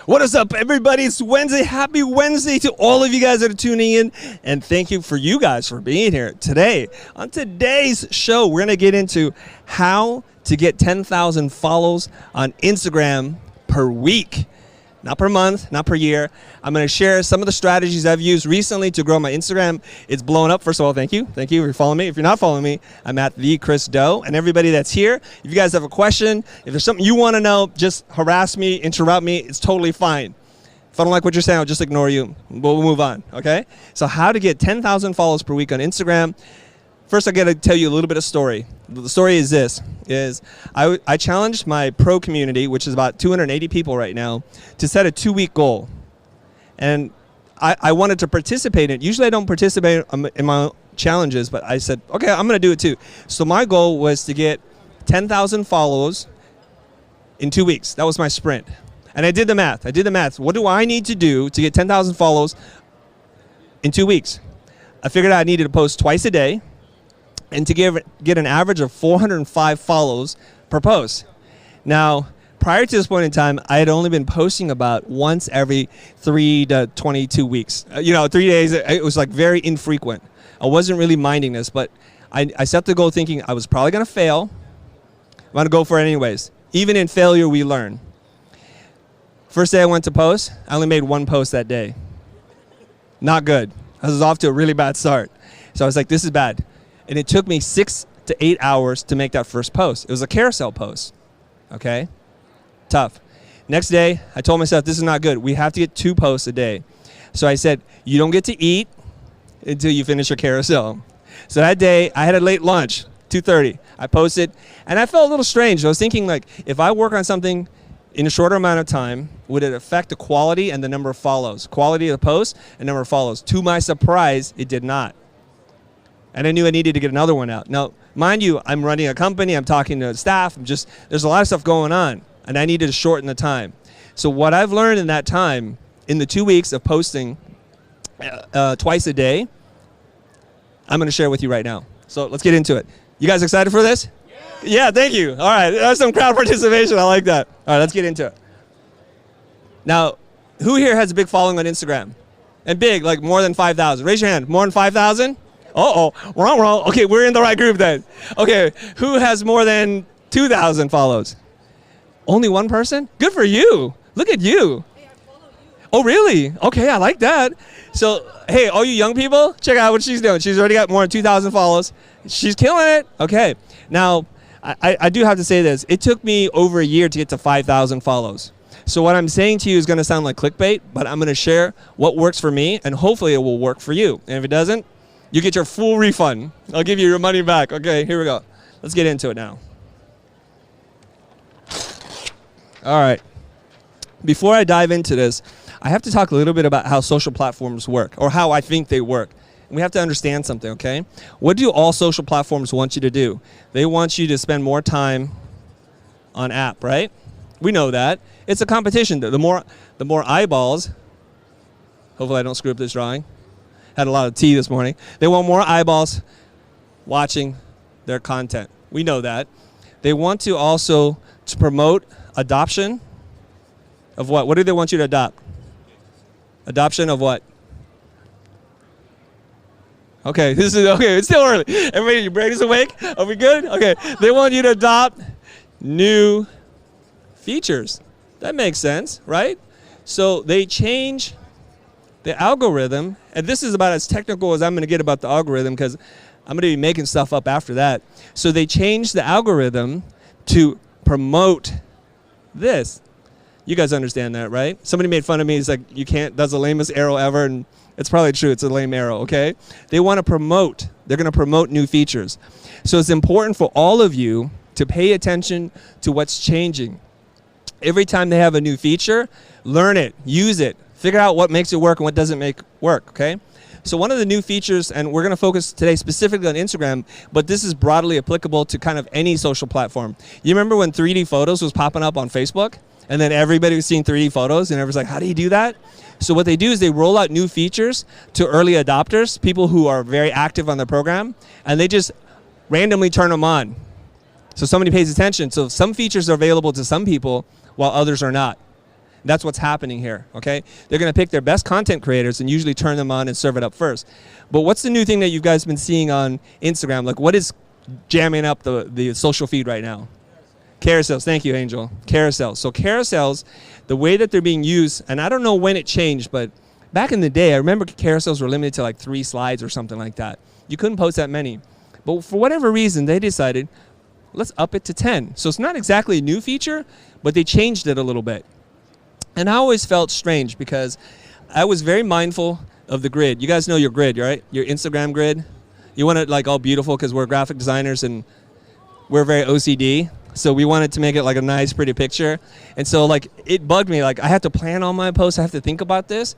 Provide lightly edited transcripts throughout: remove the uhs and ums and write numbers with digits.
What is up, everybody? It's Wednesday. Happy Wednesday to all of you guys that are tuning in. And thank you for you guys for being here today. On today's show, we're going to get into how to get 10,000 follows on Instagram per week. Not per month, not per year. I'm going to share some of the strategies I've used recently to grow my Instagram. It's blowing up. First of all, thank you. Thank you for following me. If you're not following me, I'm at the Chris Doe. And everybody that's here, if you guys have a question, if there's something you want to know, just harass me, interrupt me. It's totally fine. If I don't like what you're saying, I'll just ignore you. We'll move on, okay? So how to get 10,000 follows per week on Instagram. First, I got to tell you a little bit of story. The story is this, I challenged my pro community, which is about 280 people right now, to set a 2-week goal. And I wanted to participate in it. Usually I don't participate in my challenges, but I said, okay, I'm going to do it too. So my goal was to get 10,000 follows in 2 weeks. That was my sprint. And I did the math. What do I need to do to get 10,000 follows in 2 weeks? I figured I needed to post twice a day, and to get an average of 405 follows per post. Now, prior to this point in time, I had only been posting about once every 3 to 22 weeks. 3 days, it was like very infrequent. I wasn't really minding this, but I set the goal thinking I was probably going to fail. I'm going to go for it anyways. Even in failure, we learn. First day I went to post, I only made 1 post that day. Not good. I was off to a really bad start. So I was like, this is bad. And it took me 6 to 8 hours to make that first post. It was a carousel post, okay? Tough. Next day, I told myself, this is not good. We have to get 2 posts a day. So I said, you don't get to eat until you finish your carousel. So that day, I had a late lunch, 2:30. I posted, and I felt a little strange. I was thinking, like, if I work on something in a shorter amount of time, would it affect the quality and the number of follows? Quality of the post and number of follows. To my surprise, it did not. And I knew I needed to get another one out. Now, mind you, I'm running a company, I'm talking to staff, there's a lot of stuff going on, and I needed to shorten the time. So what I've learned in that time, in the 2 weeks of posting twice a day, I'm going to share with you right now. So let's get into it. You guys excited for this? Yeah, thank you. All right, that's some crowd participation. I like that. All right, let's get into it. Now, who here has a big following on Instagram? And big, like more than 5,000. Raise your hand. More than 5,000? Wrong. Okay, we're in the right group then. Okay, who has more than 2,000 follows? Only one person? Good for you. Look at you. Hey, I follow you. Oh, really? Okay, I like that. So, hey, all you young people, check out what she's doing. She's already got more than 2,000 follows. She's killing it. Okay, now, I do have to say this. It took me over a year to get to 5,000 follows. So what I'm saying to you is going to sound like clickbait, but I'm going to share what works for me, and hopefully it will work for you. And if it doesn't, you get your full refund. I'll give you your money back. Okay, here we go. Let's get into it now. All right. Before I dive into this, I have to talk a little bit about how social platforms work, or how I think they work. And we have to understand something, okay? What do all social platforms want you to do? They want you to spend more time on app, right? We know that. It's a competition. The more eyeballs, hopefully I don't screw up this drawing. Had a lot of tea this morning. They want more eyeballs watching their content. We know that. They want to also promote adoption of what? What do they want you to adopt? Adoption of what? Okay, this is okay. It's still early. Everybody, your brain is awake? Are we good? Okay. They want you to adopt new features. That makes sense, right? So they change the algorithm, and this is about as technical as I'm going to get about the algorithm because I'm going to be making stuff up after that. So they changed the algorithm to promote this. You guys understand that, right? Somebody made fun of me. It's like, you can't, that's the lamest arrow ever, and it's probably true. It's a lame arrow, okay? They want to promote. They're going to promote new features. So it's important for all of you to pay attention to what's changing. Every time they have a new feature, learn it, use it, figure out what makes it work and what doesn't make work, okay? So one of the new features, and we're going to focus today specifically on Instagram, but this is broadly applicable to kind of any social platform. You remember when 3D photos was popping up on Facebook? And then everybody was seeing 3D photos, and everyone's like, how do you do that? So what they do is they roll out new features to early adopters, people who are very active on the program, and they just randomly turn them on. So somebody pays attention. So some features are available to some people while others are not. That's what's happening here, okay? They're going to pick their best content creators and usually turn them on and serve it up first. But what's the new thing that you guys been seeing on Instagram? Like, what is jamming up the social feed right now? Carousels. Thank you, Angel. Carousels. So carousels, the way that they're being used, and I don't know when it changed, but back in the day, I remember carousels were limited to like 3 slides or something like that. You couldn't post that many. But for whatever reason, they decided, let's up it to 10. So it's not exactly a new feature, but they changed it a little bit. And I always felt strange because I was very mindful of the grid. You guys know your grid, right? Your Instagram grid. You want it like all beautiful because we're graphic designers and we're very OCD. So we wanted to make it like a nice, pretty picture. And so like it bugged me. Like I have to plan all my posts. I have to think about this.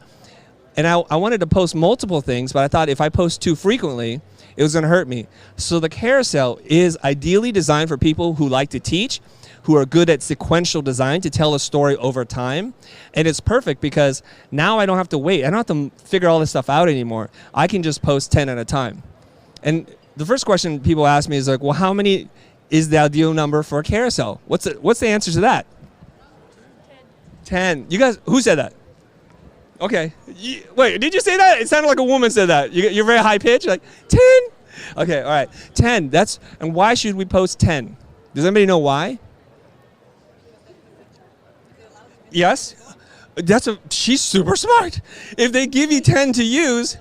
And I wanted to post multiple things, but I thought if I post too frequently, it was going to hurt me. So the carousel is ideally designed for people who like to teach, who are good at sequential design to tell a story over time. And it's perfect because now I don't have to wait. I don't have to figure all this stuff out anymore. I can just post 10 at a time. And the first question people ask me is like, well, how many is the ideal number for a carousel? What's the answer to that? 10. You guys, who said that? Okay. Wait, did you say that? It sounded like a woman said that. You're very high pitched, like 10? Okay, all right. 10. And why should we post 10? Does anybody know why? Yes? She's super smart. If they give you 10 to use,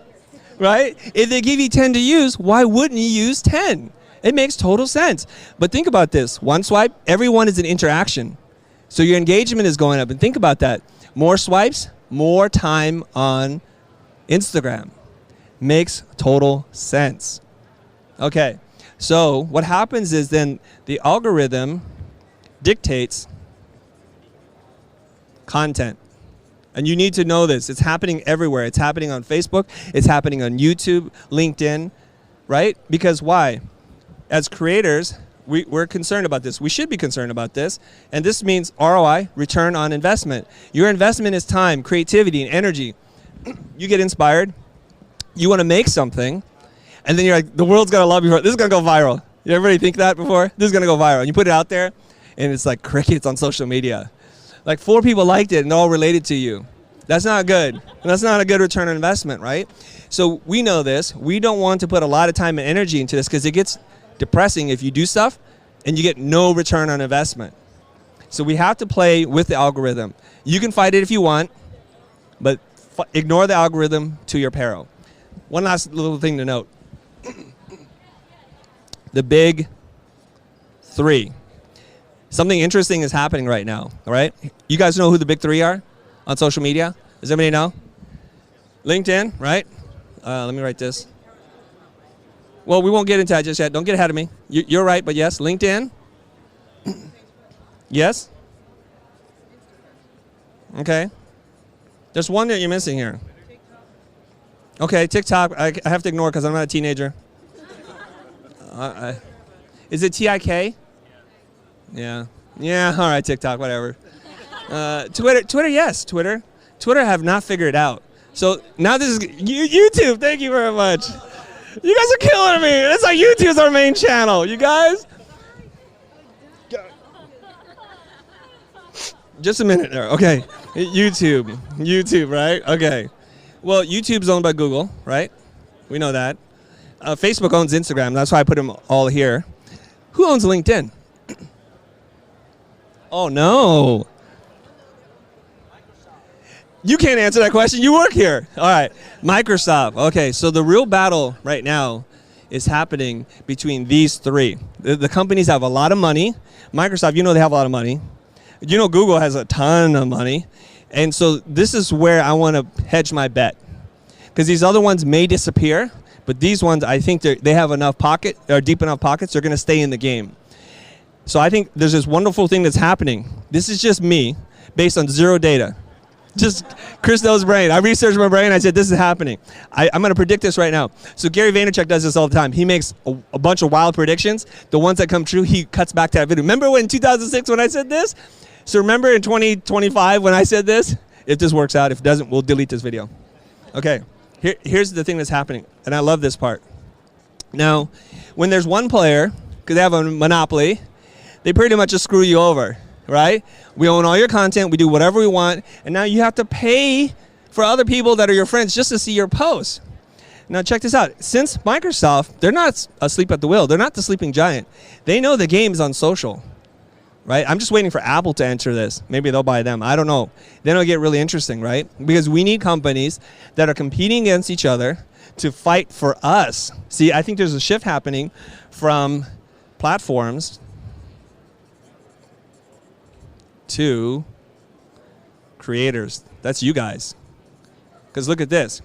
right? If they give you 10 to use, why wouldn't you use 10? It makes total sense. But think about this. One swipe, everyone is an interaction. So your engagement is going up. And think about that. More swipes, more time on Instagram. Makes total sense. Okay. So what happens is then the algorithm dictates content. And you need to know this. It's happening everywhere. It's happening on Facebook. It's happening on YouTube, LinkedIn, right? Because why? As creators, we're concerned about this. We should be concerned about this. And this means ROI, return on investment. Your investment is time, creativity, and energy. You get inspired. You want to make something. And then you're like, the world's going to love you for it. This is going to go viral. You everybody think that before? This is going to go viral. And you put it out there, and it's like crickets on social media. Like 4 people liked it, and they're all related to you. That's not good. And that's not a good return on investment, right? So we know this. We don't want to put a lot of time and energy into this because it gets depressing if you do stuff and you get no return on investment. So we have to play with the algorithm. You can fight it if you want, but ignore the algorithm to your peril. One last little thing to note. The big 3. Something interesting is happening right now, all right? You guys know who the big 3 are on social media? Does anybody know? LinkedIn, right? Let me write this. Well, we won't get into that just yet. Don't get ahead of me. You're right, but yes, LinkedIn. Yes? Okay. There's one that you're missing here. Okay, TikTok. I have to ignore because I'm not a teenager. Is it TIK? Yeah. Yeah, all right, TikTok, whatever. Twitter, yes, Twitter. Twitter have not figured it out. So now this is YouTube. Thank you very much. You guys are killing me. It's like YouTube's our main channel. You guys? Just a minute there. Okay. YouTube, right? Okay. Well, YouTube's owned by Google, right? We know that. Facebook owns Instagram. That's why I put them all here. Who owns LinkedIn? Oh, no. You can't answer that question. You work here. All right. Microsoft. Okay, so the real battle right now is happening between these 3. The companies have a lot of money. Microsoft, you know they have a lot of money. You know Google has a ton of money. And so this is where I want to hedge my bet. Because these other ones may disappear, but these ones, I think they have enough pocket, or deep enough pockets, they're going to stay in the game. So I think there's this wonderful thing that's happening. This is just me, based on 0 data. Just Chris knows brain. I researched my brain. I said, this is happening. I'm going to predict this right now. So Gary Vaynerchuk does this all the time. He makes a bunch of wild predictions. The ones that come true, he cuts back to that video. Remember in 2006 when I said this? So remember in 2025 when I said this? If this works out, if it doesn't, we'll delete this video. Okay, here's the thing that's happening. And I love this part. Now, when there's one player, because they have a monopoly, they pretty much just screw you over. right? We own all your content. We do whatever we want. And now you have to pay for other people that are your friends just to see your posts. Now check this out. Since Microsoft, they're not asleep at the wheel. They're not the sleeping giant. They know the game is on social, right? I'm just waiting for Apple to enter this. Maybe they'll buy them. I don't know. Then it'll get really interesting, right? Because we need companies that are competing against each other to fight for us. See, I think there's a shift happening from platforms to creators. That's you guys. Because look at this.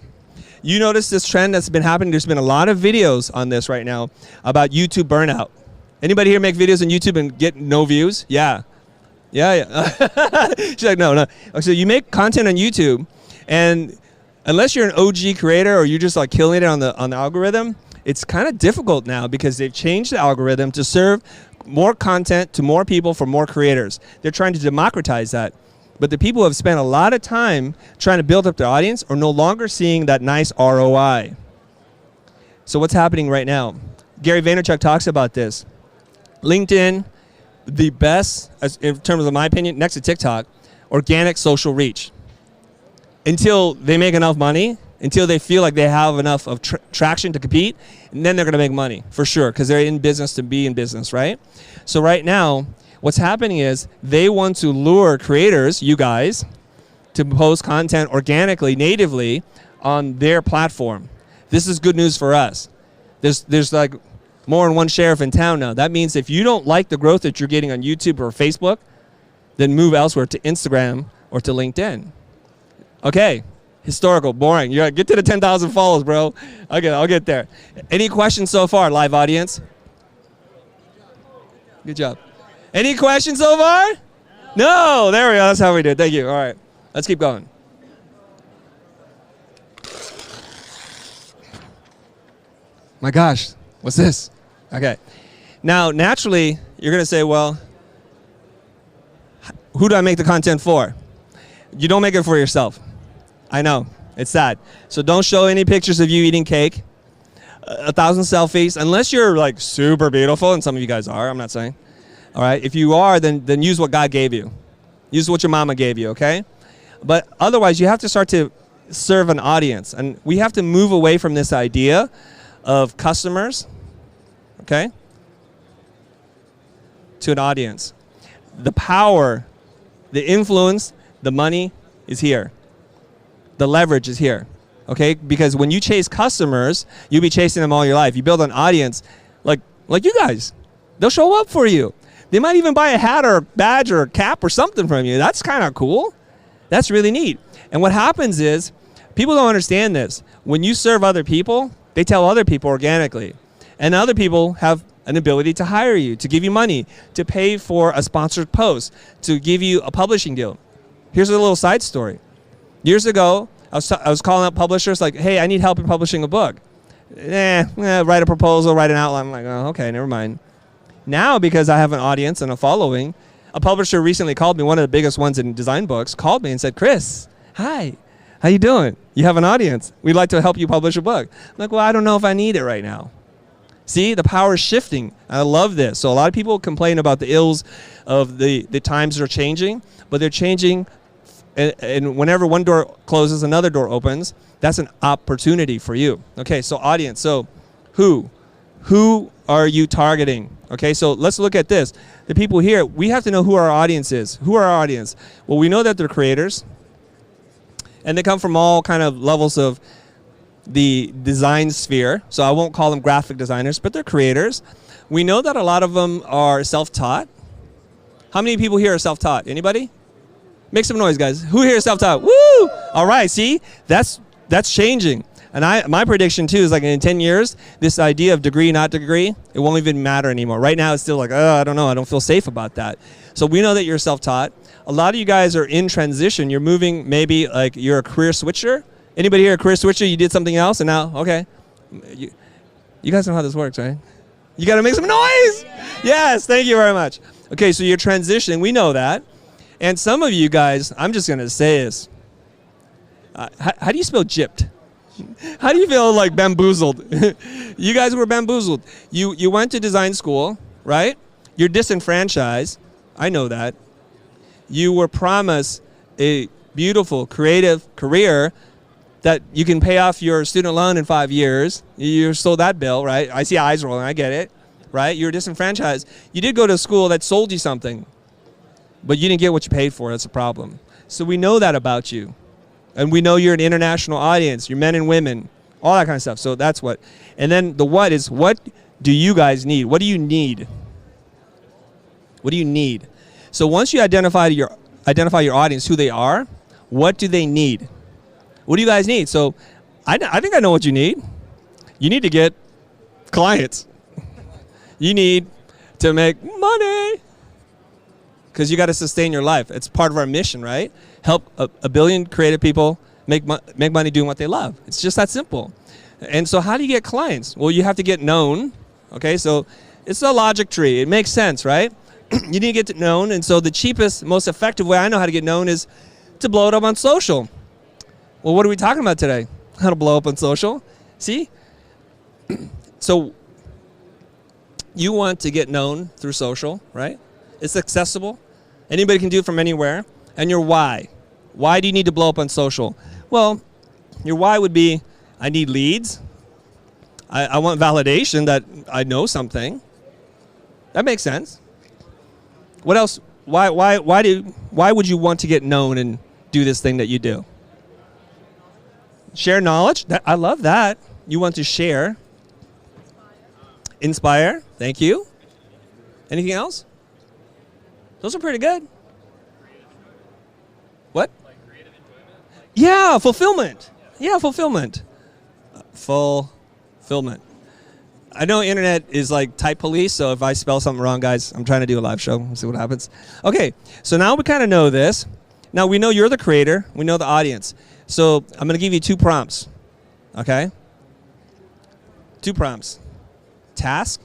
You notice this trend that's been happening. There's been a lot of videos on this right now about YouTube burnout. Anybody here make videos on YouTube and get no views? Yeah. Yeah. She's like, no. So you make content on YouTube, and unless you're an OG creator or you're just like killing it on the algorithm, it's kind of difficult now because they've changed the algorithm to serve more content to more people for more creators. They're trying to democratize that. But the people who have spent a lot of time trying to build up their audience are no longer seeing that nice ROI. So what's happening right now? Gary Vaynerchuk talks about this. LinkedIn, the best, in terms of my opinion, next to TikTok, organic social reach. Until they make enough money, until they feel like they have enough of traction to compete, and then they're going to make money, for sure, because they're in business to be in business, right? So right now, what's happening is they want to lure creators, you guys, to post content organically, natively on their platform. This is good news for us. There's like more than one sheriff in town now. That means if you don't like the growth that you're getting on YouTube or Facebook, then move elsewhere to Instagram or to LinkedIn. Okay, historical, boring. You gotta get to the 10,000 follows, bro. Okay, I'll get there. Any questions so far, live audience? Good job. Any questions so far? No, there we go. That's how we do it. Thank you. All right, let's keep going. My gosh, what's this? Okay. Now, naturally, you're going to say, well, who do I make the content for? You don't make it for yourself. I know. It's sad. So don't show any pictures of you eating cake. 1,000 selfies, unless you're like super beautiful, and some of you guys are, I'm not saying. All right, if you are, then use what God gave you. Use what your mama gave you, okay? But otherwise, you have to start to serve an audience. And we have to move away from this idea of customers, okay, to an audience. The power, the influence, the money is here. The leverage is here, okay? Because when you chase customers, you'll be chasing them all your life. You build an audience like you guys. They'll show up for you. They might even buy a hat or a badge or a cap or something from you. That's kind of cool. That's really neat. And what happens is, people don't understand this. When you serve other people, they tell other people organically. And other people have an ability to hire you, to give you money, to pay for a sponsored post, to give you a publishing deal. Here's a little side story. Years ago, I was calling up publishers like, hey, I need help in publishing a book. Write a proposal, write an outline. I'm like, oh, okay, never mind. Now, because I have an audience and a following, a publisher recently called me, one of the biggest ones in design books, called me and said, Chris, hi, how you doing? You have an audience. We'd like to help you publish a book. I'm like, well, I don't know if I need it right now. See, the power is shifting. I love this. So a lot of people complain about the ills of the times are changing, but they're changing, and whenever one door closes, another door opens. That's an opportunity for you. Okay, so audience. So who are you targeting? Okay, so let's look at this. The people here, we have to know who our audience is. Who are our audience? Well, we know that they're creators, and they come from all kind of levels of the design sphere. So I won't call them graphic designers, but they're creators. We know that a lot of them are self-taught. How many people here are self-taught? Anybody? Make some noise, guys. Who here is self-taught? Woo! All right, see? That's changing. And my prediction, too, is like in 10 years, this idea of degree, not degree, it won't even matter anymore. Right now, it's still like, oh, I don't know. I don't feel safe about that. So we know that you're self-taught. A lot of you guys are in transition. You're moving, maybe like you're a career switcher. Anybody here a career switcher? You did something else, and now, okay. You guys know how this works, right? You got to make some noise. Yes, thank you very much. Okay, so you're transitioning. We know that. And some of you guys, I'm just going to say this. How do you spell gypped? How do you feel like bamboozled? You guys were bamboozled. You went to design school, right? You're disenfranchised. I know that. you were promised a beautiful, creative career that you can pay off your student loan in 5 years. You sold that bill, right? I see eyes rolling, I get it, right? You're disenfranchised. You did go to a school that sold you something, but you didn't get what you paid for. That's a problem. So we know that about you. And we know you're an international audience. You're men and women, all that kind of stuff. So that's what. And then the what is, what do you guys need? What do you need? What do you need? So once you identify your audience, who they are, what do they need? What do you guys need? So I think I know what you need. You need to get clients. You need to make money because you got to sustain your life. It's part of our mission, right? Help a billion creative people make money doing what they love. It's just that simple. And so how do you get clients? Well, you have to get known. Okay, so it's a logic tree. It makes sense, right? You need to get known, and so the cheapest, most effective way I know how to get known is to blow it up on social. Well, what are we talking about today? How to blow up on social. See? So you want to get known through social, right? It's accessible. Anybody can do it from anywhere. And your why. Why do you need to blow up on social? Well, your why would be, I need leads. I want validation that I know something. That makes sense. What else? Why would you want to get known and do this thing that you do? Share knowledge. I love that. You want to share. Inspire. Thank you. Anything else? Those are pretty good. What? Yeah, fulfillment. Yeah, fulfillment. Fulfillment. I know internet is like type police, so if I spell something wrong, guys, I'm trying to do a live show. We'll see what happens. Okay, so now we kind of know this. Now we know you're the creator. We know the audience. So I'm going to give you 2 prompts, okay? 2 prompts. Task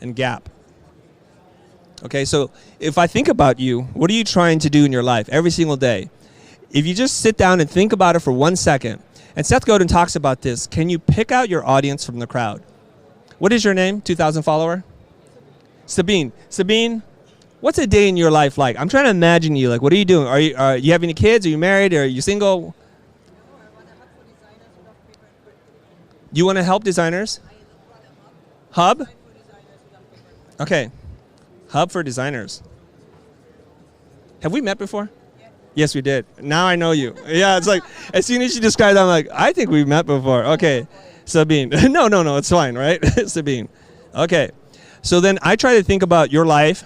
and gap. Okay, so if I think about you, what are you trying to do in your life every single day? If you just sit down and think about it for 1 second, and Seth Godin talks about this, can you pick out your audience from the crowd? What is your name, 2,000 follower? Sabine. Sabine, what's a day in your life like? I'm trying to imagine you. Like, what are you doing? Are you have any kids? Are you married? Are you single? You want to help designers? Hub? Okay. Hub for designers. Have we met before? Yes, we did. Now I know you. Yeah, it's like, as soon as you described it, I'm like, I think we've met before. Okay, Sabine. No, it's fine, right? Sabine. Okay. So then I try to think about your life,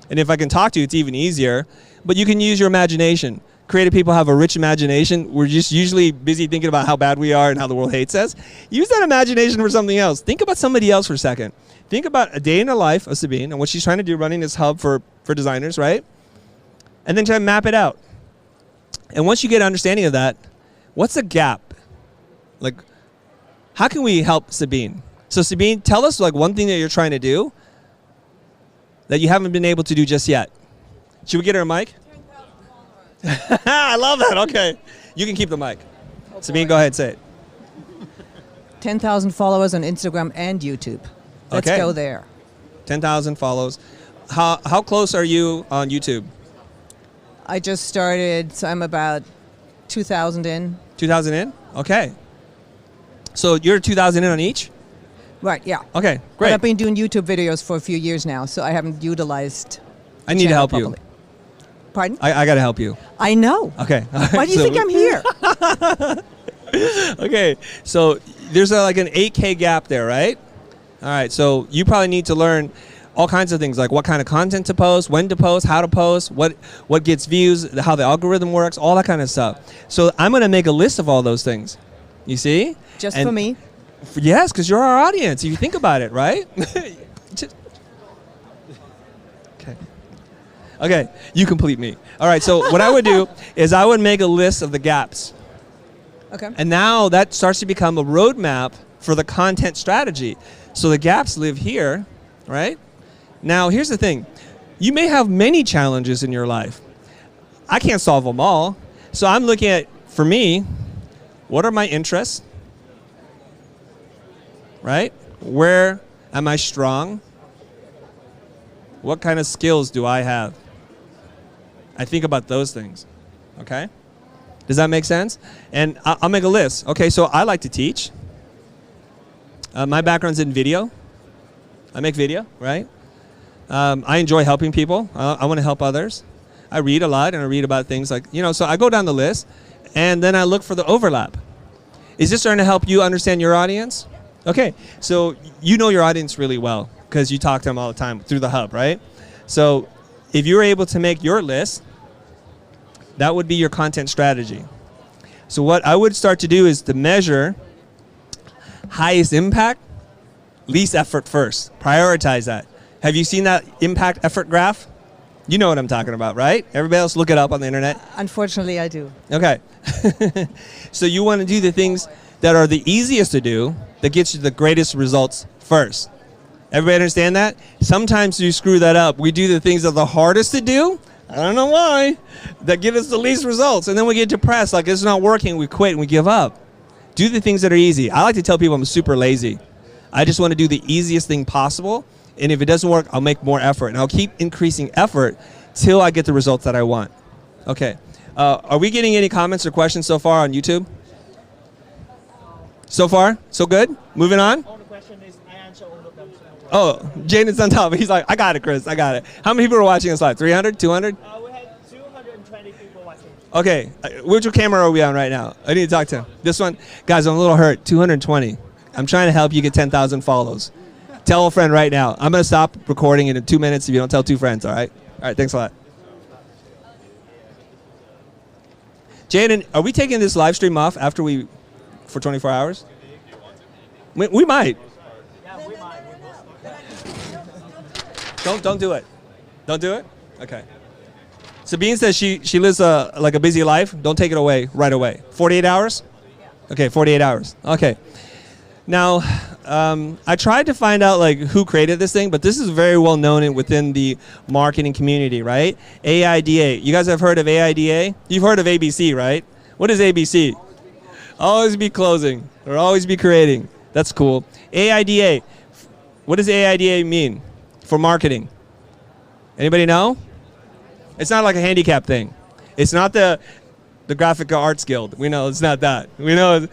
and if I can talk to you, it's even easier, but you can use your imagination. Creative people have a rich imagination. We're just usually busy thinking about how bad we are and how the world hates us. Use that imagination for something else. Think about somebody else for a second. Think about a day in the life of Sabine and what she's trying to do running this hub for designers, right? And then try to map it out. And once you get an understanding of that, what's the gap? Like, how can we help Sabine? So Sabine, tell us like one thing that you're trying to do that you haven't been able to do just yet. Should we get her a mic? I love that. Okay. You can keep the mic. Oh, Sabine, go ahead and say it. 10,000 followers on Instagram and YouTube. Let's go there. 10,000 follows. How close are you on YouTube? I just started, so I'm about 2,000 in. 2,000 in? Okay. So you're 2,000 in on each? Right, yeah. Okay, great. But I've been doing YouTube videos for a few years now, so I haven't utilized I need to help properly. You. Pardon? I got to help you. I know. Okay. Why do you think I'm here? Okay, so there's like an 8K gap there, right? All right, so you probably need to learn all kinds of things, like what kind of content to post, when to post, how to post, what gets views, how the algorithm works, all that kind of stuff. So I'm going to make a list of all those things. You see? Just for me? Yes, because you're our audience. If you think about it, right? Okay, you complete me. All right, so what I would do is I would make a list of the gaps. Okay. And now that starts to become a roadmap for the content strategy. So the gaps live here, right? Now, here's the thing. You may have many challenges in your life. I can't solve them all. So I'm looking at, for me, what are my interests? Right? Where am I strong? What kind of skills do I have? I think about those things. Okay? Does that make sense? And I'll make a list. Okay, so I like to teach. My background's in video. I make video, right? I enjoy helping people. I want to help others. I read a lot, and I read about things like, so I go down the list, and then I look for the overlap. Is this starting to help you understand your audience? Okay, so you know your audience really well because you talk to them all the time through the hub, right? So if you're able to make your list, that would be your content strategy. So what I would start to do is to measure highest impact, least effort first. Prioritize that. Have you seen that impact effort graph? You know what I'm talking about, right? Everybody else look it up on the internet. Unfortunately, I do. Okay. So you want to do the things that are the easiest to do that gets you the greatest results first. Everybody understand that? Sometimes you screw that up. We do the things that are the hardest to do. I don't know why. That give us the least results. And then we get depressed, like it's not working, we quit and we give up. Do the things that are easy. I like to tell people I'm super lazy. I just want to do the easiest thing possible. And if it doesn't work, I'll make more effort. And I'll keep increasing effort till I get the results that I want. Okay. Are we getting any comments or questions so far on YouTube? So far? So good? Moving on? All the question is, I answer all of them. Oh, Jaden's on top. He's like, I got it, Chris. I got it. How many people are watching us live? 300? 200? We had 220 people watching. Okay. Which camera are we on right now? I need to talk to him. This one? Guys, I'm a little hurt. 220. I'm trying to help you get 10,000 follows. Tell a friend right now. I'm going to stop recording in 2 minutes if you don't tell 2 friends, all right? All right, thanks a lot. Jaden, are we taking this live stream off after for 24 hours? We might. Yeah, we might. Don't do it. Don't do it? Okay. Sabine says she lives like a busy life. Don't take it away right away. 48 hours? Okay, 48 hours. Okay. Now, I tried to find out like who created this thing, but this is very well known within the marketing community, right? AIDA. You guys have heard of AIDA? You've heard of ABC, right? What is ABC? Always be closing or always be creating. That's cool. AIDA. What does AIDA mean for marketing? Anybody know? It's not like a handicap thing. It's not the Graphic Arts Guild. We know it's not that. We know.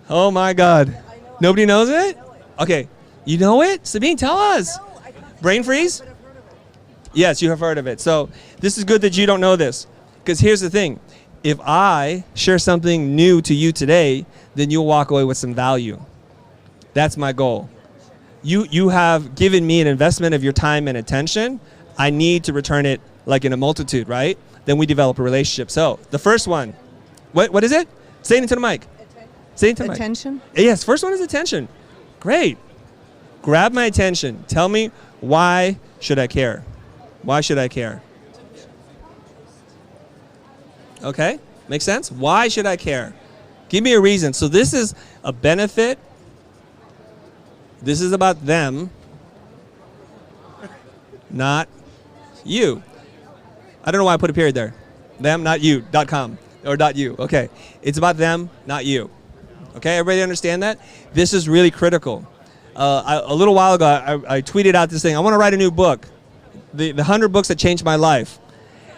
Oh my God. Nobody knows it? Okay. You know it? Sabine, tell us. Brain freeze? Yes, you have heard of it. So this is good that you don't know this. Because here's the thing. If I share something new to you today, then you'll walk away with some value. That's my goal. You have given me an investment of your time and attention. I need to return it like in a multitude, right? Then we develop a relationship. So the first one, what is it? Say it into the mic. Say it into the mic. Attention? Yes, first one is attention. Great. Grab my attention. Tell me, why should I care? Why should I care? Okay, makes sense? Why should I care? Give me a reason. So this is a benefit. This is about them, not you. I don't know why I put a period there. Them, not you, .com or .u. Okay, it's about them, not you. Okay, everybody understand that? This is really critical. A little while ago, I tweeted out this thing. I want to write a new book, the 100 books that changed my life.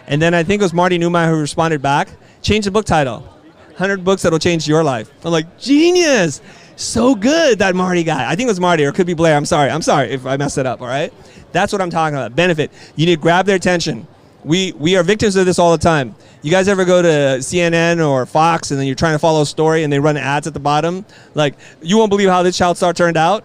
And then I think it was Marty Newmeyer who responded back, change the book title, 100 books that will change your life. I'm like, genius, so good, that Marty guy. I think it was Marty, or it could be Blair. I'm sorry if I messed it up, all right? That's what I'm talking about, benefit. You need to grab their attention. We are victims of this all the time. You guys ever go to CNN or Fox and then you're trying to follow a story and they run ads at the bottom? Like, you won't believe how this child star turned out.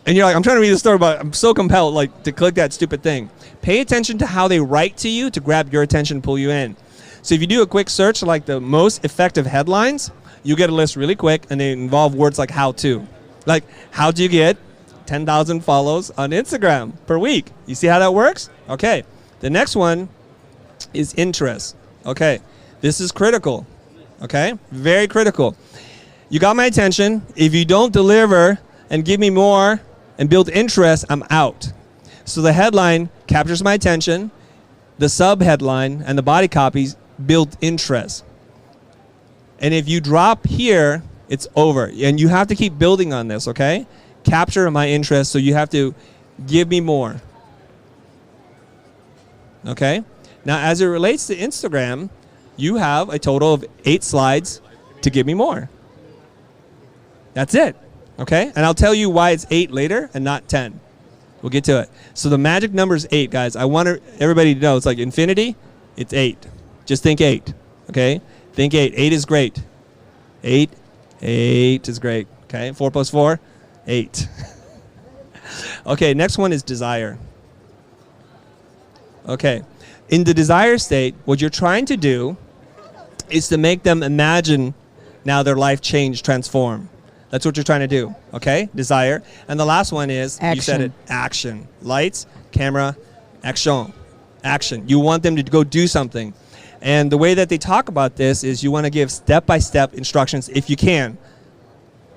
And you're like, I'm trying to read the story, but I'm so compelled like to click that stupid thing. Pay attention to how they write to you to grab your attention and pull you in. So if you do a quick search like the most effective headlines, you get a list really quick and they involve words like how to. Like, how do you get 10,000 follows on Instagram per week? You see how that works? Okay. The next one is interest. Okay, this is critical. Okay, very critical. You got my attention. If you don't deliver and give me more and build interest, I'm out. So the headline captures my attention. The sub-headline and the body copies build interest. And if you drop here, it's over. And you have to keep building on this, okay? Capture my interest, so you have to give me more. Okay? Now, as it relates to Instagram, you have a total of 8 slides to give me more. That's it, okay? And I'll tell you why it's 8 later and not 10. We'll get to it. So the magic number is 8, guys. I want everybody to know it's like infinity. It's 8. Just think 8, okay? Think 8. 8 is great. 8 is great, okay? 4 plus 4, 8. Okay, next one is desire. Okay, in the desire state, what you're trying to do is to make them imagine now their life change, transform. That's what you're trying to do, okay? Desire. And the last one is, action. You said it, action. Lights, camera, action. Action. You want them to go do something. And the way that they talk about this is you want to give step-by-step instructions if you can.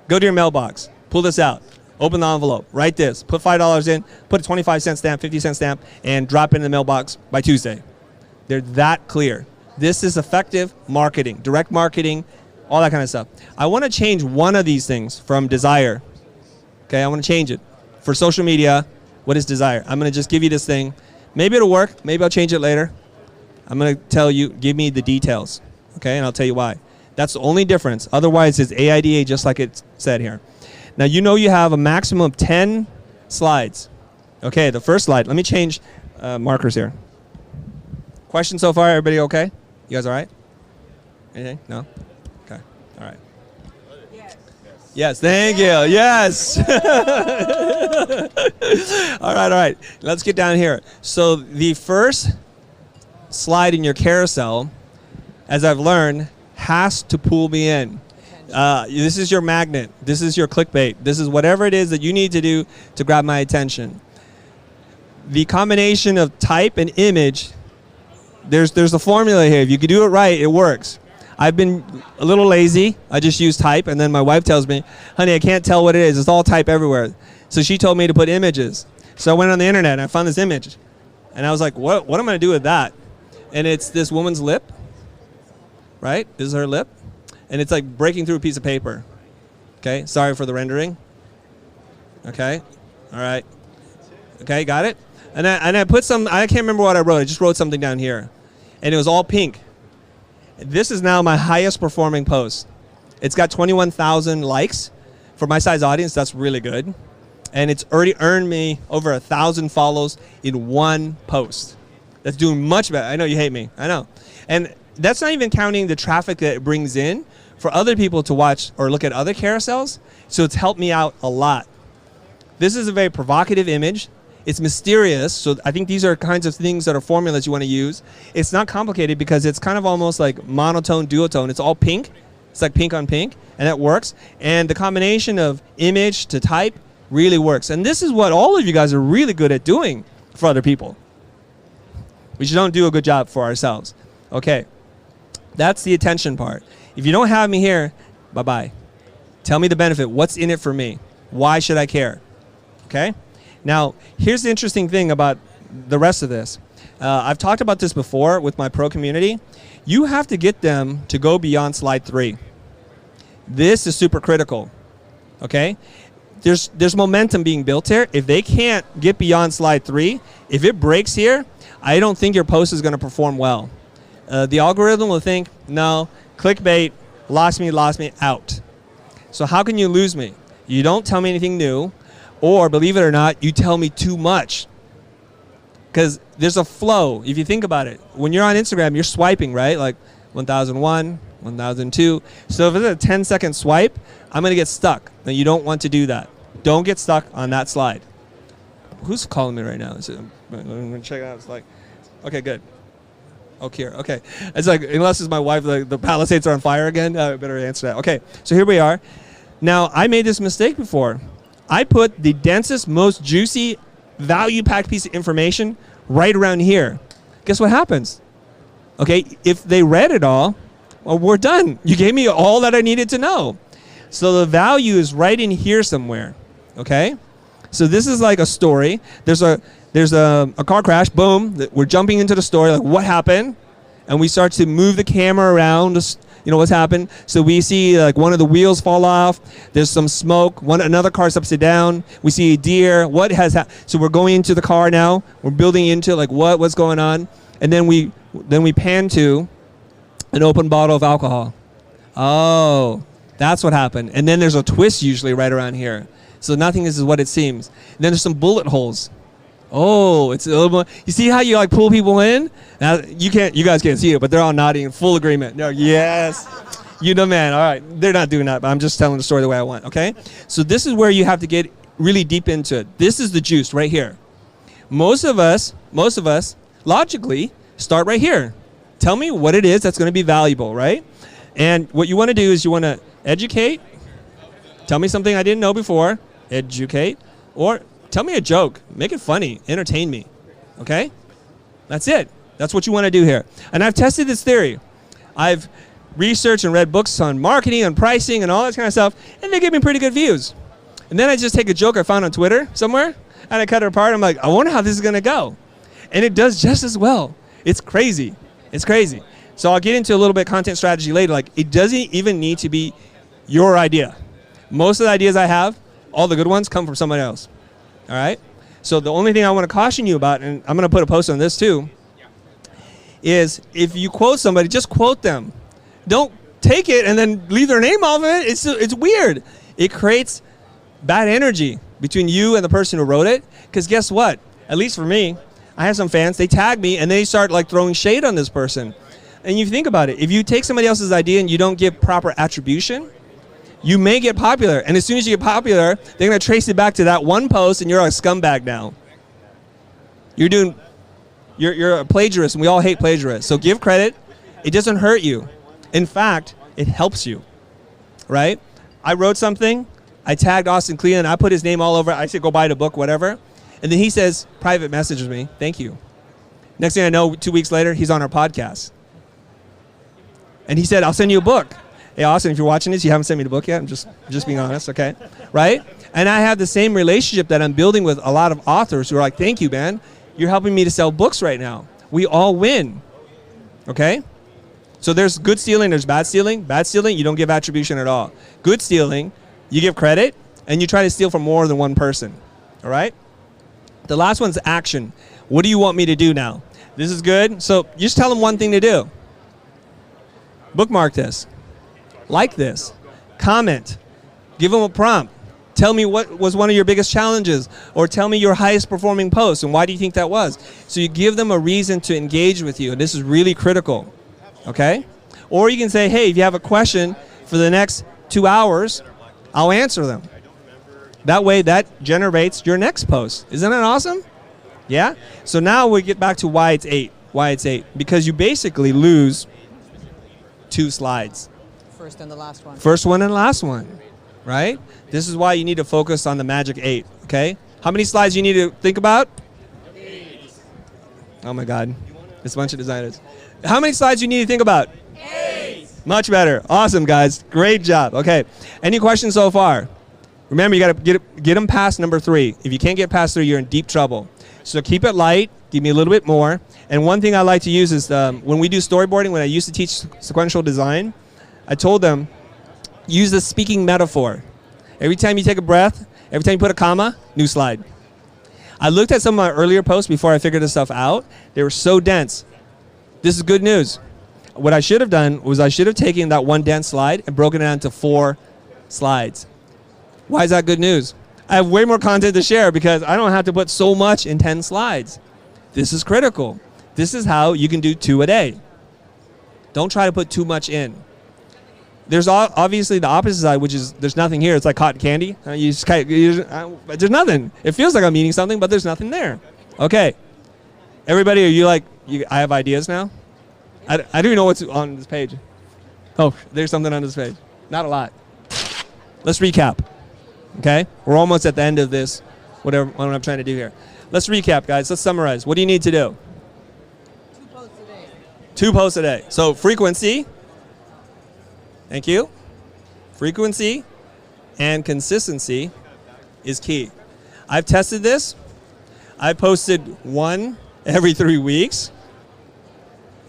Go to your mailbox, pull this out, open the envelope, write this, put $5 in, put a 25-cent stamp, 50-cent stamp, and drop it in the mailbox by Tuesday. They're that clear. This is effective marketing, direct marketing, all that kind of stuff. I want to change one of these things from desire. Okay, I want to change it. For social media, what is desire? I'm going to just give you this thing. Maybe it'll work. Maybe I'll change it later. I'm going to tell you, give me the details. Okay, and I'll tell you why. That's the only difference. Otherwise, it's AIDA just like it said here. Now, you know you have a maximum of 10 slides. Okay, the first slide. Let me change markers here. Questions so far? Everybody okay? You guys all right? Anything? No? Okay. All right. Yes. Yes, thank you. Yes. All right. Let's get down here. So the first slide in your carousel, as I've learned, has to pull me in. This is your magnet. This is your clickbait. This is whatever it is that you need to do to grab my attention. The combination of type and image, there's a formula here. If you can do it right, it works. I've been a little lazy. I just use type, and then my wife tells me, honey, I can't tell what it is. It's all type everywhere. So she told me to put images. So I went on the internet, and I found this image. And I was like, what am I going to do with that? And it's this woman's lip, right? This is her lip. And it's like breaking through a piece of paper. Okay, sorry for the rendering. Okay, all right. Okay, got it? And I put some, I can't remember what I wrote. I just wrote something down here. And it was all pink. This is now my highest performing post. It's got 21,000 likes. For my size audience, that's really good. And it's already earned me over 1,000 follows in one post. That's doing much better. I know you hate me. I know. And that's not even counting the traffic that it brings in for other people to watch or look at other carousels. So it's helped me out a lot. This is a very provocative image. It's mysterious, so I think these are kinds of things that are formulas you want to use. It's not complicated because it's kind of almost like monotone, duotone. It's all pink. It's like pink on pink, and that works. And the combination of image to type really works. And this is what all of you guys are really good at doing for other people. We just don't do a good job for ourselves. Okay, that's the attention part. If you don't have me here, bye-bye. Tell me the benefit. What's in it for me? Why should I care? Okay? Now, here's the interesting thing about the rest of this. I've talked about this before with my pro community. You have to get them to go beyond slide 3. This is super critical, okay? There's momentum being built here. If they can't get beyond slide 3, if it breaks here, I don't think your post is going to perform well. The algorithm will think, no, clickbait, lost me, out. So how can you lose me? You don't tell me anything new. Or, believe it or not, you tell me too much. Because there's a flow. If you think about it, when you're on Instagram, you're swiping, right? Like 1001, 1002. So if it's a 10-second swipe, I'm going to get stuck. Now, you don't want to do that. Don't get stuck on that slide. Who's calling me right now? I'm going to check it out. It's like, okay, good. Okay, okay. It's like, unless it's my wife, the Palisades are on fire again, I better answer that. Okay, so here we are. Now, I made this mistake before. I put the densest, most juicy, value-packed piece of information right around here. Guess what happens? Okay, if they read it all, well, we're done. You gave me all that I needed to know. So the value is right in here somewhere, okay? So this is like a story. There's a car crash, boom, we're jumping into the story, like what happened? And we start to move the camera around, you know what's happened. So we see like one of the wheels fall off. There's some smoke. Another car's upside down. We see a deer. What has happened? So we're going into the car now. We're building into like what's going on. And then we Then we pan to an open bottle of alcohol. Oh, that's what happened. And then there's a twist usually right around here. So nothing is what it seems. And then there's some bullet holes. Oh, it's a little more. You see how you like pull people in? Now you guys can't see it, but they're all nodding in full agreement. No, yes. You the man. All right. They're not doing that, but I'm just telling the story the way I want, okay? So this is where you have to get really deep into it. This is the juice right here. Most of us, logically, start right here. Tell me what it is that's going to be valuable, right? And what you want to do is you want to educate. Tell me something I didn't know before. Educate. Or tell me a joke. Make it funny. Entertain me. Okay? That's it. That's what you want to do here. And I've tested this theory. I've researched and read books on marketing and pricing and all that kind of stuff, and they give me pretty good views. And then I just take a joke I found on Twitter somewhere, and I cut it apart. I'm like, I wonder how this is going to go. And it does just as well. It's crazy. It's crazy. So I'll get into a little bit of content strategy later. Like, it doesn't even need to be your idea. Most of the ideas I have, all the good ones, come from someone else. All right? So the only thing I want to caution you about, and I'm going to put a post on this too, is if you quote somebody, just quote them. Don't take it and then leave their name off of it. It's weird. It creates bad energy between you and the person who wrote it. Because guess what? At least for me, I have some fans. They tag me and they start like throwing shade on this person. And you think about it. If you take somebody else's idea and you don't give proper attribution, you may get popular. And as soon as you get popular, they're going to trace it back to that one post, and you're a scumbag now. You're a plagiarist, and we all hate plagiarists. So give credit. It doesn't hurt you. In fact, it helps you, right? I wrote something. I tagged Austin Kleon. I put his name all over. I said, go buy the book, whatever. And then he says, private messages me. Thank you. Next thing I know, 2 weeks later, he's on our podcast. And he said, I'll send you a book. Hey, Austin, if you're watching this, you haven't sent me the book yet. I'm just being honest, okay? Right? And I have the same relationship that I'm building with a lot of authors who are like, thank you, man. You're helping me to sell books right now. We all win, okay? So there's good stealing, there's bad stealing. Bad stealing, you don't give attribution at all. Good stealing, you give credit, and you try to steal from more than one person, all right? The last one's action. What do you want me to do now? This is good. So you just tell them one thing to do. Bookmark this. Like this. Comment. Give them a prompt. Tell me what was one of your biggest challenges, or tell me your highest performing post and why do you think that was. So you give them a reason to engage with you, and this is really critical, okay? Or you can say, hey, if you have a question for the next 2 hours, I'll answer them. That way that generates your next post. Isn't that awesome? Yeah? So now we get back to why it's 8. Why it's 8. Because you basically lose 2 slides. First and the last one. First one and last one, right? This is why you need to focus on the magic 8, okay? How many slides you need to think about? 8. Oh my God, it's a bunch of designers. How many slides you need to think about? 8. Much better. Awesome, guys. Great job. Okay, any questions so far? Remember, you got to get them past number 3. If you can't get past 3, you're in deep trouble. So keep it light. Give me a little bit more. And one thing I like to use is when we do storyboarding, when I used to teach sequential design, I told them, use the speaking metaphor. Every time you take a breath, every time you put a comma, new slide. I looked at some of my earlier posts before I figured this stuff out. They were so dense. This is good news. What I should have done was I should have taken that one dense slide and broken it down into 4 slides. Why is that good news? I have way more content to share because I don't have to put so much in 10 slides. This is critical. This is how you can do 2 a day. Don't try to put too much in. There's obviously the opposite side, which is there's nothing here. It's like cotton candy. There's nothing. It feels like I'm eating something, but there's nothing there. Okay. Everybody, are you like, I have ideas now? I don't even know what's on this page. Oh, there's something on this page. Not a lot. Let's recap. Okay? We're almost at the end of this, what I'm trying to do here. Let's recap, guys. Let's summarize. What do you need to do? 2 posts a day. 2 posts a day. So frequency. Thank you. Frequency and consistency is key. I've tested this. I posted 1 every 3 weeks.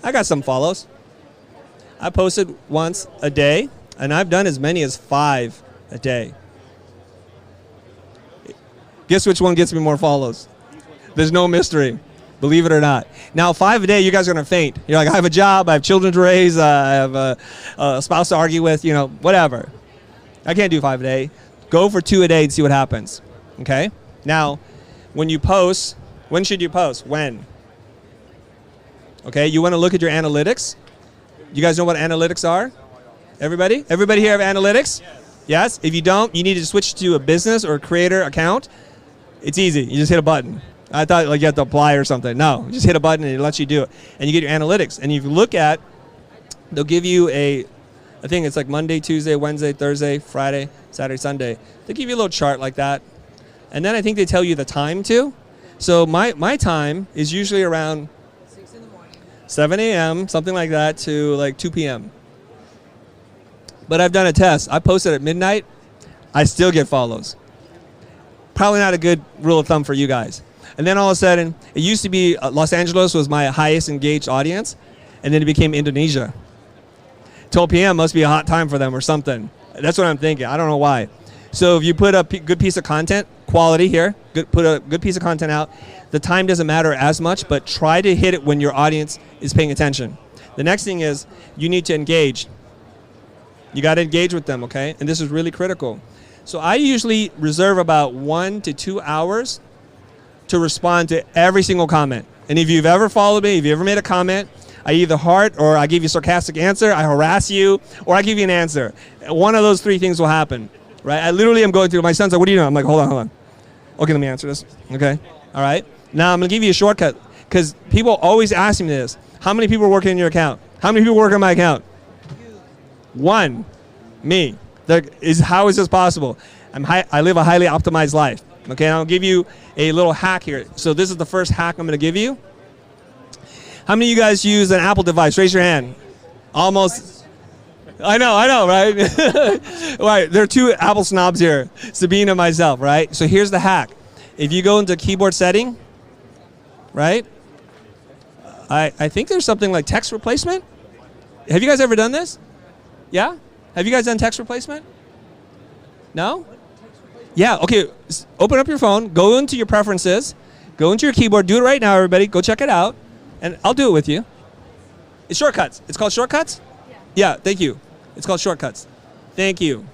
I got some follows. I posted once a day, and I've done as many as 5 a day. Guess which one gets me more follows? There's no mystery. Believe it or not. Now, 5 a day, you guys are going to faint. You're like, I have a job, I have children to raise, I have a spouse to argue with, you know, whatever. I can't do 5 a day. Go for 2 a day and see what happens. Okay? Now, when you post, when should you post? When? Okay, you want to look at your analytics. You guys know what analytics are? Everybody? Everybody here have analytics? Yes? If you don't, you need to switch to a business or creator account. It's easy. You just hit a button. I thought like you have to apply or something. No, you just hit a button and it lets you do it. And you get your analytics. And if you look at, they'll give you I think it's like Monday, Tuesday, Wednesday, Thursday, Friday, Saturday, Sunday. They give you a little chart like that. And then I think they tell you the time too. So my time is usually around 6 in the morning. 7 a.m., something like that, to like 2 p.m. But I've done a test. I posted at midnight. I still get follows. Probably not a good rule of thumb for you guys. And then all of a sudden, it used to be Los Angeles was my highest engaged audience, and then it became Indonesia. 12 p.m. must be a hot time for them or something. That's what I'm thinking. I don't know why. So if you put a good piece of content, quality here, put a good piece of content out, the time doesn't matter as much, but try to hit it when your audience is paying attention. The next thing is you need to engage. You got to engage with them, okay? And this is really critical. So I usually reserve about 1 to 2 hours to respond to every single comment. And if you've ever followed me, if you ever made a comment, I either heart or I give you a sarcastic answer, I harass you, or I give you an answer. One of those 3 things will happen, right? I literally am going through, my son's like, what are you doing? I'm like, hold on. Okay, let me answer this, okay? All right? Now I'm gonna give you a shortcut, because people always ask me this. How many people are working in your account? How many people work on my account? 1, me. How is this possible? I live a highly optimized life. Okay, I'll give you a little hack here. So this is the first hack I'm going to give you. How many of you guys use an Apple device? Raise your hand. Almost. I know, right? Right, there are 2 Apple snobs here, Sabine and myself, right? So here's the hack. If you go into keyboard setting, right? I think there's something like text replacement. Have you guys ever done this? Yeah? Have you guys done text replacement? No? Yeah, okay. Open up your phone, go into your preferences, go into your keyboard, do it right now, everybody. Go check it out, and I'll do it with you. It's shortcuts. It's called shortcuts? Yeah, thank you. It's called shortcuts. Thank you.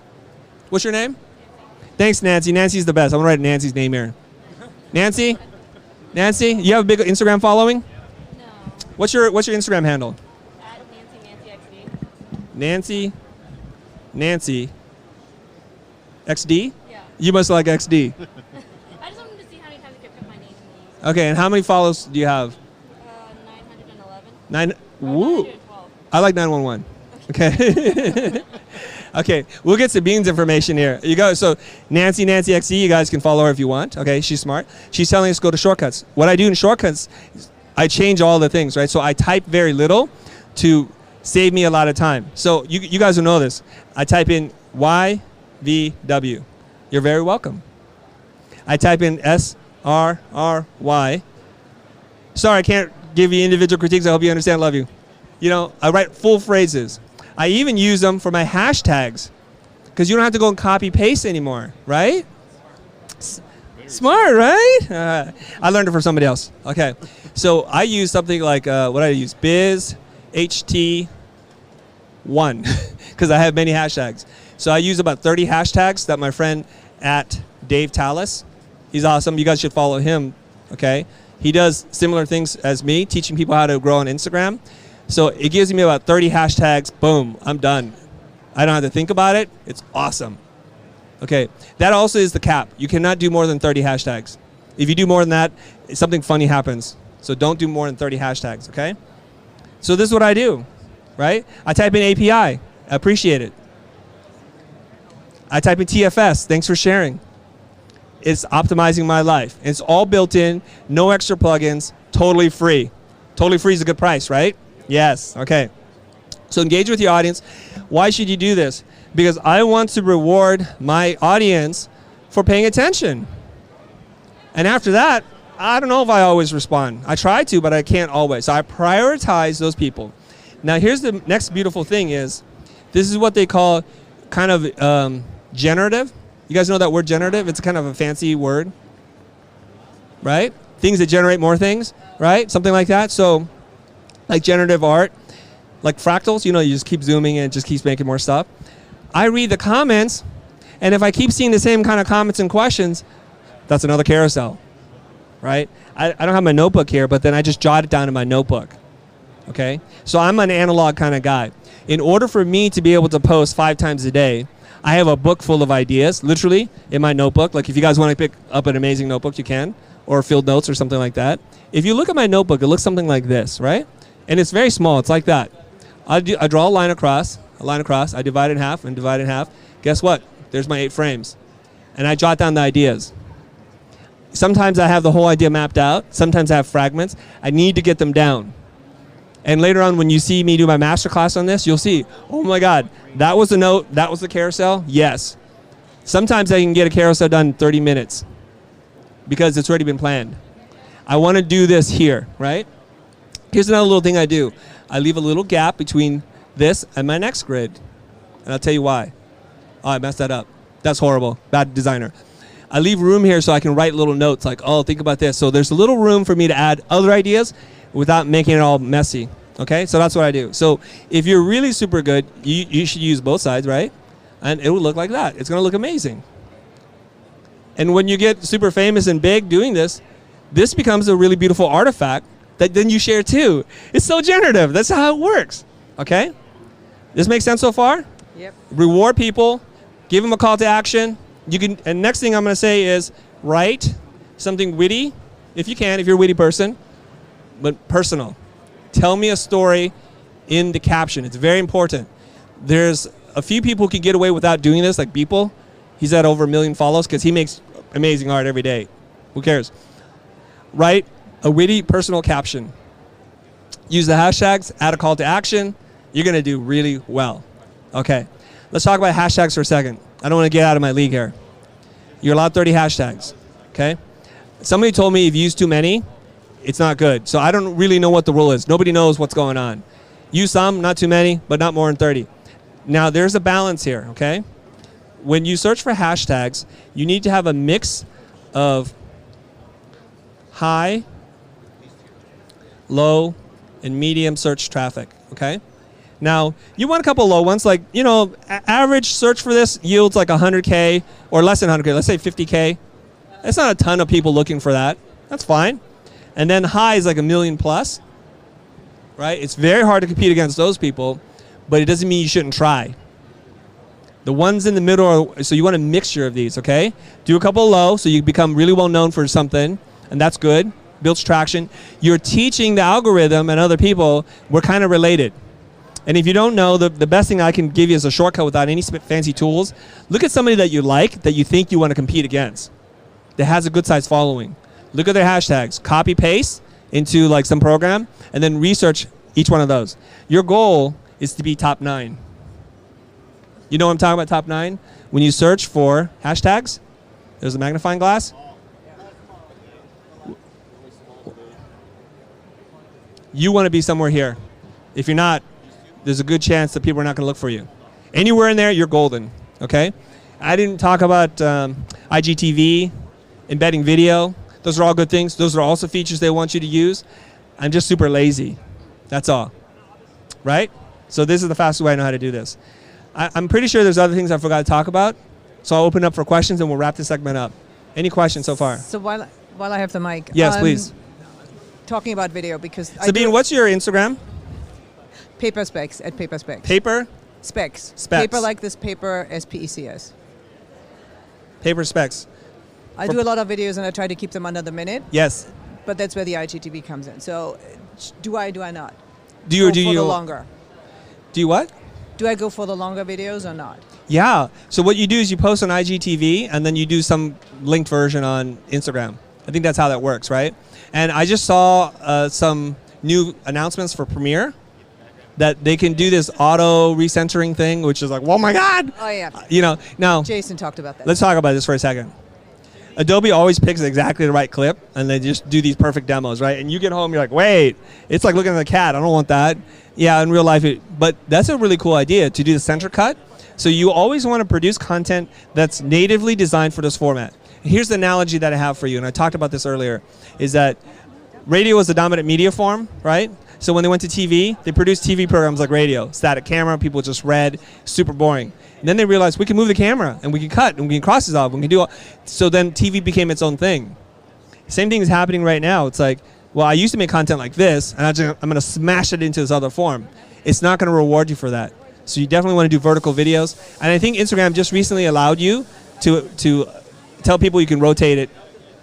What's your name? Thanks, Nancy. Nancy's the best. I'm going to write Nancy's name here. Nancy? Nancy, you have a big Instagram following? No. What's your Instagram handle? Nancy Nancy XD? Yeah. You must like XD. I just wanted to see how many times you kept my name in these. Okay, and how many follows do you have? 911. Woo. 912. I like 911. Okay. Okay, we'll get Sabine's information here. You go. So Nancy XD, you guys can follow her if you want. Okay, she's smart. She's telling us to go to shortcuts. What I do in shortcuts, I change all the things, right? So I type very little to save me a lot of time. So you guys will know this. I type in YVW. You're very welcome. I type in SRRY. Sorry, I can't give you individual critiques. I hope you understand. Love you. You know, I write full phrases. I even use them for my hashtags, because you don't have to go and copy paste anymore, right? Smart, right? I learned it from somebody else. Okay, so I use something like what I use, Biz HT1, because I have many hashtags. So I use about 30 hashtags that my friend at Dave Tallis, he's awesome. You guys should follow him. Okay, he does similar things as me, teaching people how to grow on Instagram. So it gives me about 30 hashtags. Boom, I'm done. I don't have to think about it. It's awesome. Okay, that also is the cap. You cannot do more than 30 hashtags. If you do more than that, something funny happens. So don't do more than 30 hashtags, okay? So this is what I do, right? I type in API. I appreciate it. I type in TFS. Thanks for sharing. It's optimizing my life. It's all built in, no extra plugins, totally free. Totally free is a good price, right? Yes, okay. So engage with your audience. Why should you do this? Because I want to reward my audience for paying attention. And after that, I don't know if I always respond. I try to, but I can't always. So I prioritize those people. Now here's the next beautiful thing is, this is what they call kind of generative. You guys know that word generative? It's kind of a fancy word, right? things that generate more things, right? Something like that. So like generative art, like fractals, you just keep zooming and it just keeps making more stuff. I read the comments, and if I keep seeing the same kind of comments and questions, that's another carousel, right? I don't have my notebook here, but then I just jot it down in my notebook, okay? So I'm an analog kind of guy. In order for me to be able to post 5 times a day, I have a book full of ideas, literally, in my notebook. Like if you guys want to pick up an amazing notebook, you can, or field notes or something like that. If you look at my notebook, it looks something like this, right? And it's very small. It's like that. I draw a line across, I divide it in half and divide it in half. Guess what? There's my 8 frames. And I jot down the ideas. Sometimes I have the whole idea mapped out. Sometimes I have fragments. I need to get them down. And later on, when you see me do my masterclass on this, you'll see, oh my God, that was the note, that was the carousel? Yes. Sometimes I can get a carousel done in 30 minutes because it's already been planned. I want to do this here, right? Here's another little thing I do. I leave a little gap between this and my next grid. And I'll tell you why. Oh, I messed that up. That's horrible. Bad designer. I leave room here so I can write little notes like, oh, think about this. So there's a little room for me to add other ideas without making it all messy. Okay, so that's what I do. So if you're really super good, you should use both sides, right? And it will look like that. It's going to look amazing. And when you get super famous and big doing this, this becomes a really beautiful artifact that then you share too. It's so generative. That's how it works. Okay? This makes sense so far? Yep. Reward people. Give them a call to action. You can. And next thing I'm going to say is write something witty, if you can, if you're a witty person, but personal. Tell me a story in the caption. It's very important. There's a few people who can get away without doing this, like Beeple. He's at over 1 million follows because he makes amazing art every day. Who cares? Write a witty personal caption. Use the hashtags, add a call to action. You're going to do really well. Okay. Let's talk about hashtags for a second. I don't want to get out of my league here. You're allowed 30 hashtags. Okay? Somebody told me if you use too many, it's not good. So I don't really know what the rule is. Nobody knows what's going on. Use some, not too many, but not more than 30. Now, there's a balance here, okay? When you search for hashtags, you need to have a mix of high, low, and medium search traffic, okay? Now, you want a couple low ones, like, average search for this yields like 100K or less than 100K, let's say 50K. That's not a ton of people looking for that. That's fine. And then high is like 1 million plus, right? It's very hard to compete against those people, but it doesn't mean you shouldn't try. The ones in the middle so you want a mixture of these, okay? Do a couple low so you become really well known for something, and that's good. Builds traction. You're teaching the algorithm and other people we're kind of related. And if you don't know, the best thing I can give you is a shortcut without any fancy tools. Look at somebody that you like, that you think you want to compete against, that has a good size following. Look at their hashtags. Copy paste into like some program, and then research each one of those. Your goal is to be top 9. You know what I'm talking about, top 9? When you search for hashtags, there's a magnifying glass. You want to be somewhere here. If you're not, there's a good chance that people are not going to look for you. Anywhere in there, you're golden, okay? I didn't talk about IGTV, embedding video. Those are all good things. Those are also features they want you to use. I'm just super lazy. That's all, right? So this is the fastest way I know how to do this. I'm pretty sure there's other things I forgot to talk about, so I'll open up for questions and we'll wrap this segment up. Any questions so far? So while I have the mic. Yes, please. Talking about video, because Sabine, what's your Instagram? Paper Specs, at Paper Specs. Paper? Specs. Specs. Paper like this paper, SPECS. Paper Specs. I do a lot of videos and I try to keep them under the minute. Yes. But that's where the IGTV comes in. So do I not? Do you the longer? Do you what? Do I go for the longer videos or not? Yeah. So what you do is you post on IGTV and then you do some linked version on Instagram. I think that's how that works, right? And I just saw some new announcements for Premiere that they can do this auto recentering thing, which is like, oh my God. Oh yeah. Now Jason talked about that. Let's talk about this for a second. Adobe always picks exactly the right clip and they just do these perfect demos, right? And you get home, you're like, wait, it's like looking at the cat. I don't want that. Yeah, in real life, but that's a really cool idea to do the center cut. So you always want to produce content that's natively designed for this format. here's the analogy that I have for you, and I talked about this earlier, is that radio was the dominant media form, right? So when they went to TV, they produced TV programs like radio, static camera, people just read, super boring. And then they realized we can move the camera, and we can cut, and we can cross this off, and we can do all. So then TV became its own thing. Same thing is happening right now. It's like, well, I used to make content like this, and I'm going to smash it into this other form. It's not going to reward you for that. So you definitely want to do vertical videos. And I think Instagram just recently allowed you to tell people you can rotate it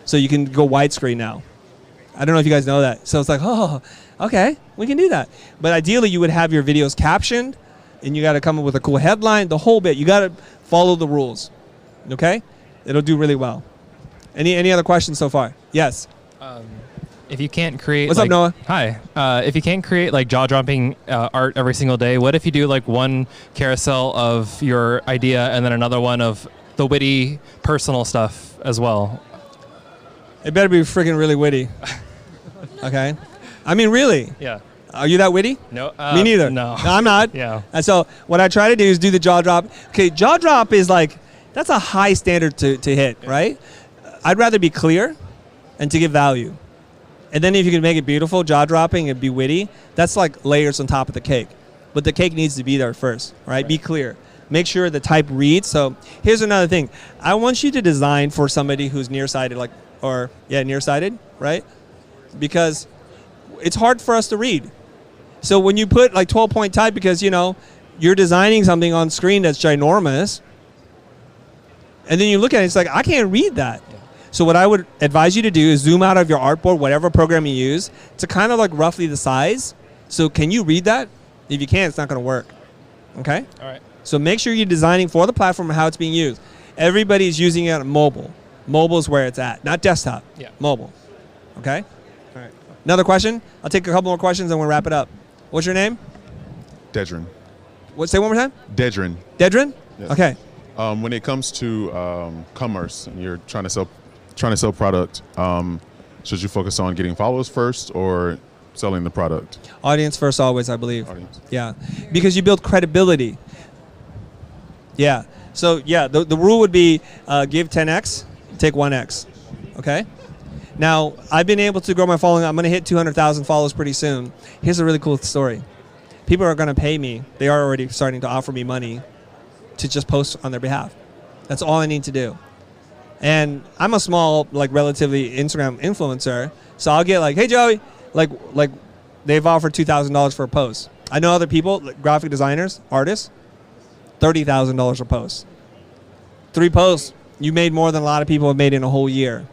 so you can go widescreen now. I don't know if you guys know that. So it's like, oh, okay, we can do that. But ideally, you would have your videos captioned, and you got to come up with a cool headline, the whole bit. You got to follow the rules, okay? It'll do really well. Any other questions so far? Yes. If you can't create, what's up, Noah? Hi. If you can't create like jaw-dropping art every single day, what if you do like one carousel of your idea and then another one of the witty personal stuff as well? It better be freaking really witty. Okay. I mean, really. Yeah. Are you that witty? No. Me neither. No. I'm not. Yeah. And so what I try to do is do the jaw drop. Okay, jaw drop is like, that's a high standard to hit, right? I'd rather be clear and to give value. And then if you can make it beautiful, jaw dropping, and be witty, that's like layers on top of the cake. But the cake needs to be there first, right? Be clear. Make sure the type reads. So here's another thing. I want you to design for somebody who's nearsighted, nearsighted, right? Because it's hard for us to read. So when you put like 12-point type, because you're designing something on screen that's ginormous, and then you look at it, it's like, I can't read that. So what I would advise you to do is zoom out of your artboard, whatever program you use, to kind of like roughly the size. So can you read that? If you can't, it's not going to work. Okay? All right. So make sure you're designing for the platform and how it's being used. Everybody's using it on mobile. Mobile is where it's at, not desktop. Yeah. Mobile. Okay? All right. Another question? I'll take a couple more questions and we'll wrap it up. What's your name? Dedrin. Say one more time? Dedrin. Dedrin? Yes. Okay. When it comes to commerce and you're trying to sell product, should you focus on getting followers first or selling the product? Audience first always, I believe. Audience. Yeah. Because you build credibility. Yeah. So yeah, the rule would be give 10x, take 1x. Okay? Now, I've been able to grow my following. I'm going to hit 200,000 followers pretty soon. Here's a really cool story. People are going to pay me. They are already starting to offer me money to just post on their behalf. That's all I need to do. And I'm a small, relatively Instagram influencer, so I'll get hey Joey, they've offered $2,000 for a post. I know other people, graphic designers, artists, $30,000 a post. 3 posts, you made more than a lot of people have made in a whole year.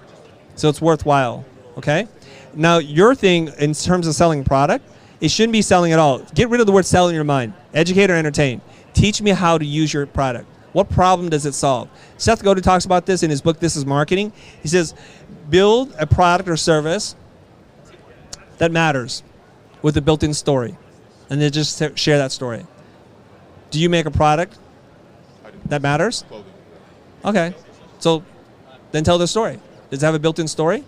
So it's worthwhile, okay? Now, your thing in terms of selling product, it shouldn't be selling at all. Get rid of the word sell in your mind. Educate or entertain. Teach me how to use your product. What problem does it solve? Seth Godin talks about this in his book, This is Marketing. He says, build a product or service that matters with a built-in story. And then just share that story. Do you make a product that matters? Okay. So then tell the story. Does it have a built-in story?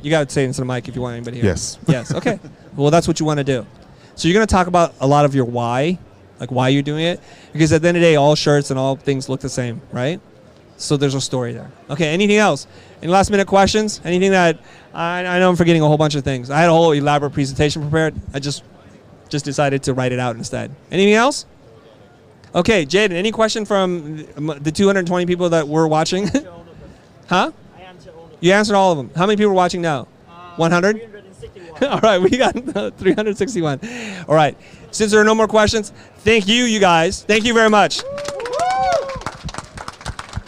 You got to say it into the mic if you want anybody here. Yes. Yes, okay. Well, that's what you want to do. So you're going to talk about a lot of your why, why you're doing it. Because at the end of the day, all shirts and all things look the same, right? So there's a story there. Okay, anything else? Any last minute questions? Anything that, I know I'm forgetting a whole bunch of things. I had a whole elaborate presentation prepared. I just decided to write it out instead. Anything else? Okay, Jaden, any question from the 220 people that were watching? Huh? You answered all of them. How many people are watching now? 100? 361. All right, we got 361. All right. Since there are no more questions, thank you guys. Thank you very much.